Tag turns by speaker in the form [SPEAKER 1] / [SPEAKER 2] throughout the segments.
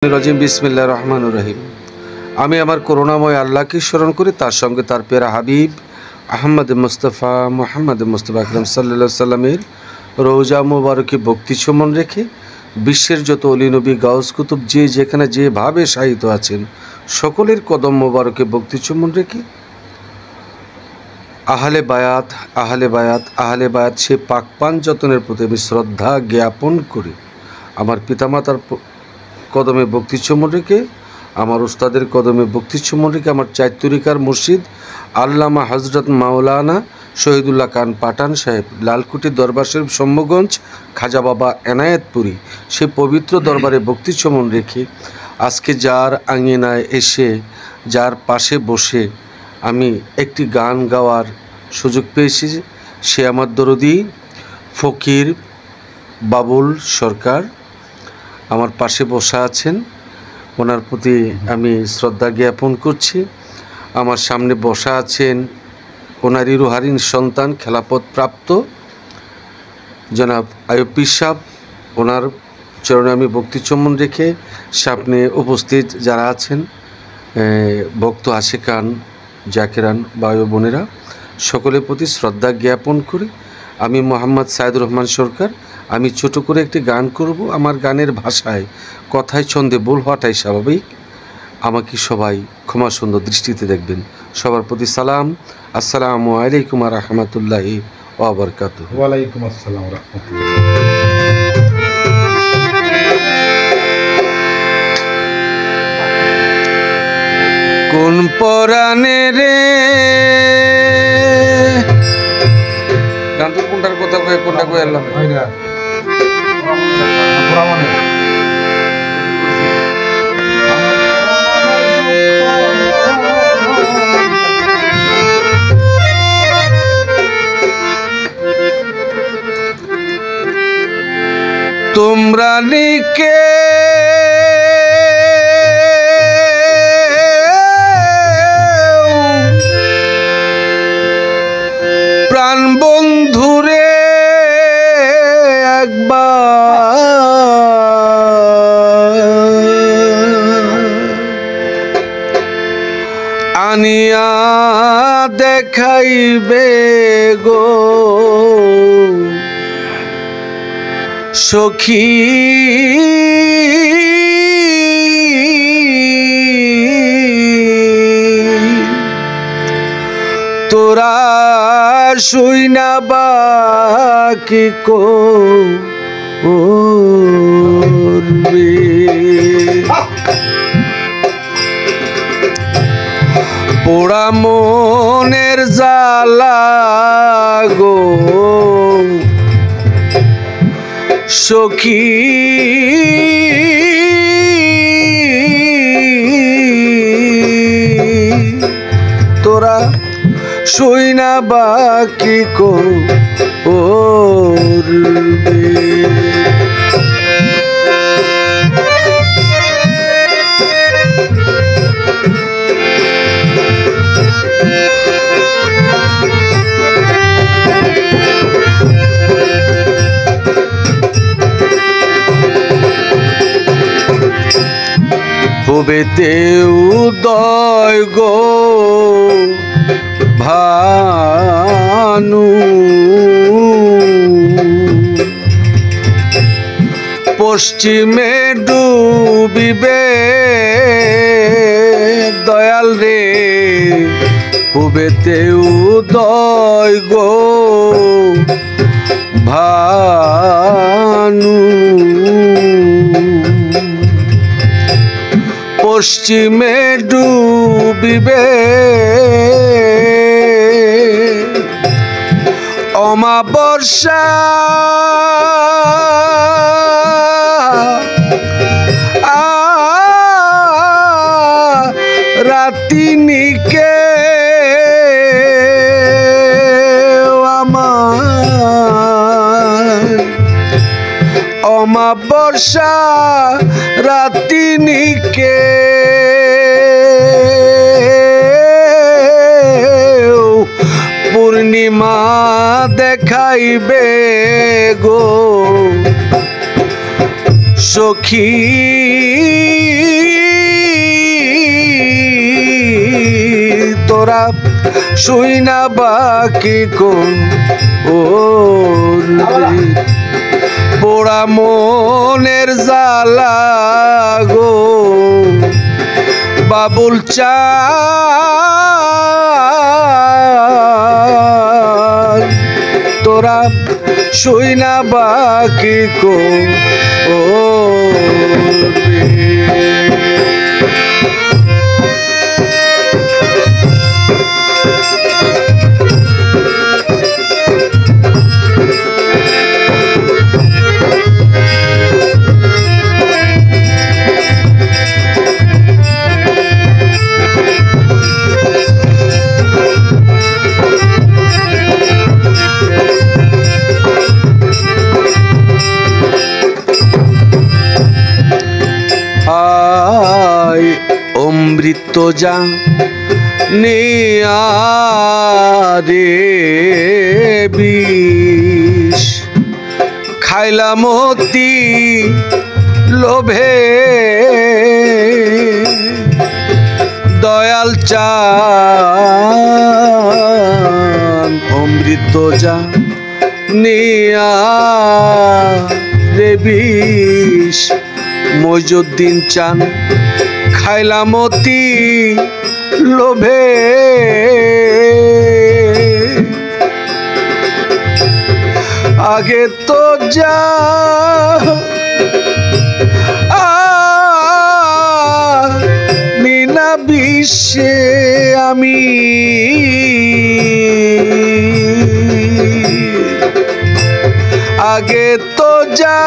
[SPEAKER 1] রাজিম বিসমিল্লাহির রহমানির রহিম। আমি আমার করুণাময় আল্লাহকে স্মরণ করি, তার সঙ্গে তার প্যারা হাবিব আহমদ মুস্তফা মুহাম্মদ মুস্তফা আকরাম সাল্লাল্লাহু সাল্লামের রওজা মুবারকে ভক্তি সুমন রেখে বিশ্বের যত অলি নবী গাউস কুতুব যে যেখানে যেভাবে শায়িত আছেন সকলের কদম মুবারকে ভক্তি সুমন রেখে আহলে বায়াত সে পাক পান যতনের প্রতি আমি শ্রদ্ধা জ্ঞাপন করি। আমার পিতামাতার কদমে ভক্তি চুমন রেখে, আমার উস্তাদের কদমে ভক্তি চুমন রেখে, আমার চাইতুরিকার মুর্শিদ আল্লামা হজরত মাওলানা শহীদুল্লাহ খান পাঠান সাহেব লালকুটি দরবার শরীফ সম্মগঞ্জ খাজা বাবা এনায়েতপুরী সে পবিত্র দরবারে ভক্তি চুমন রেখে আজকে যার আঙিনায় এসে যার পাশে বসে আমি একটি গান গাওয়ার সুযোগ পেয়েছি, সে আমার দরদি ফকির বাবুল সরকার আমার পাশে বসা আছেন। ওনার প্রতি আমি শ্রদ্ধা জ্ঞাপন করছি। আমার সামনে বসা আছেন ওনারই রুহারিন সন্তান খেলাফত প্রাপ্ত জনাব আয়ুব পীর সাহেব। ওনার চরণে আমি ভক্তি চুম্বন রেখে সামনে উপস্থিত যারা আছেন ভক্ত আশিকান জাকিরান ভাই বোনেরা সকলের প্রতি শ্রদ্ধা জ্ঞাপন করি। আমি মোহাম্মদ সাইদুর রহমান সরকার। আমি ছোট করে একটি গান করব। আমার গানের ভাষায় কথায় ছন্দে ভুল হওয়াটাই স্বাভাবিক। আমাকে সবাই ক্ষমা সুন্দর দৃষ্টিতে দেখবেন। সবার প্রতি সালাম। আসসালামু আলাইকুম ওয়া রাহমাতুল্লাহি ওয়া বারাকাতুহু।
[SPEAKER 2] ওয়া আলাইকুম আসসালাম ওয়া রাহমাতুল্লাহ।
[SPEAKER 1] কোন পরাণে রে গান তো কোনটার কথা কয়ে কোনটা কয়ে এলাম তোমরা নিকে প্রাণ বন্ধুরে একবার আনিয়া দেখাইবে গো সখী, তোরা শুই না বাকি করবি। পোড়া মনের জ্বালা গো সখী, তোরা শুই না বাকি করবি। ভবেতে উদয় গো ভানু, পশ্চিমে ডুবিবে দয়াল রে। ভবেতে উদয় গো ভানু, পশ্চিমে ডুবিবে অমাবস্যা রাতি নিকে আমার অমাবস্যা রাতি নিকে পূর্ণিমা দেখাইবে গো সখী তোরা শুই না বাকি কোন ও পোড়া মনের জ্বালা গো বাবুল চাঁদ তোরা শুই না বাকি কোন ও অমৃত যা রে বিষ খাইলাম অতি লোভে দয়াল চান অমৃত যা রে বিষ মইজুদ্দিন চান খাইলাম অতি লোভে আগে তো যা নিনা বিশ্বে আমি আগে তো যা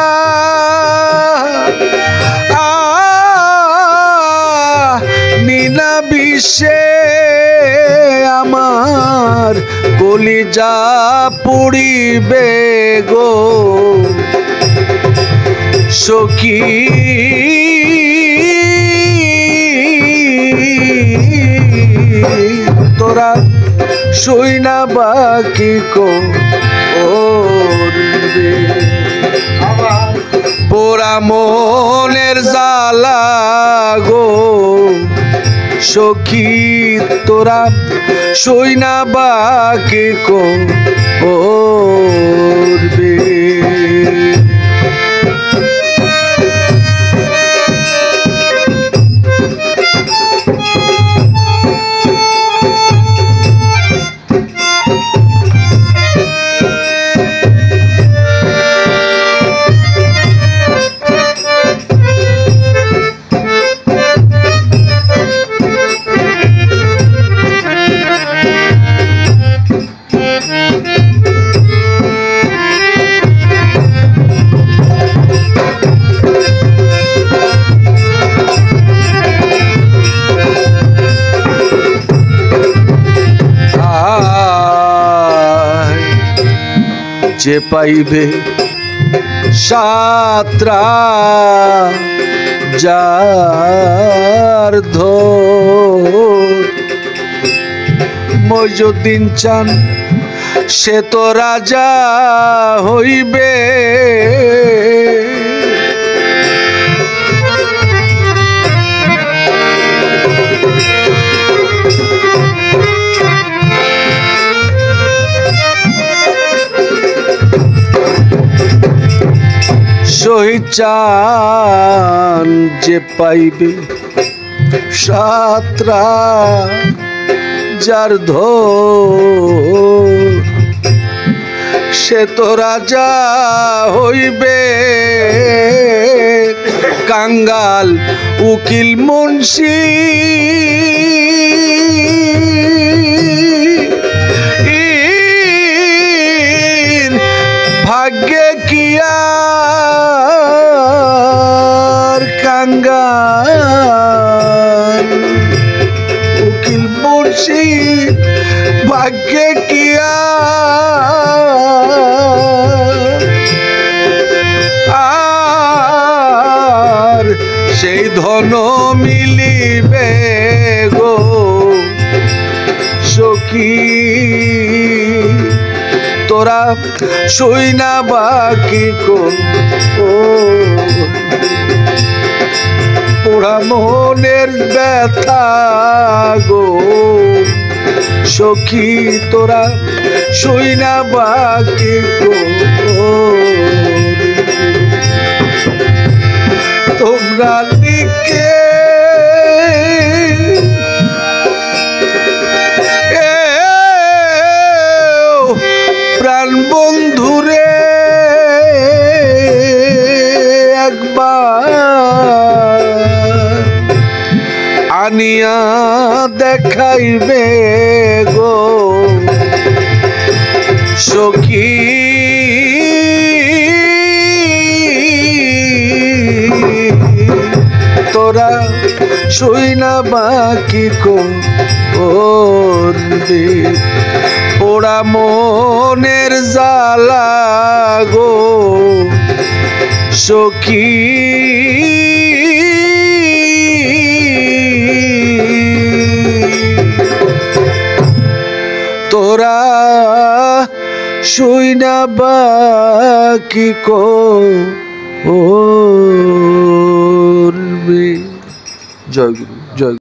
[SPEAKER 1] নিনা বিশ্বে আমার কলিজা পুড়িবে গো সখী তোরা শুই না বাকি কো পোড়া মনের জ্বালা গো সখী তোরা শুই না বাকি করবে যে পাইবে সাতরা যার ধর মইজুদ্দিন চান সে তো রাজা হইবে শহীদ চান যে পাইবে সাতরা যার ধর সে তো রাজা হইবে কাঙ্গাল উকিল মুন্সি ভাগ্যে কিয়া কাঙ্গাল উকিল মুন্সি ভাগ্যে কিয়া আর সেই ধন মিলিবে গো সখী তোরা শুই না বাকি পোড়া মনের ব্যথা গো সখী তোরা শুই না বাকি তোমরা লিখে প্রাণ বন্ধুরে একবার আনিয়া দেখাইবে গো সখী তোরা শুই না বাকি করবি পোড়া মনের জ্বালা গো সখী তোরা শুই না বাকি করবি। জয় গুরু, জয়।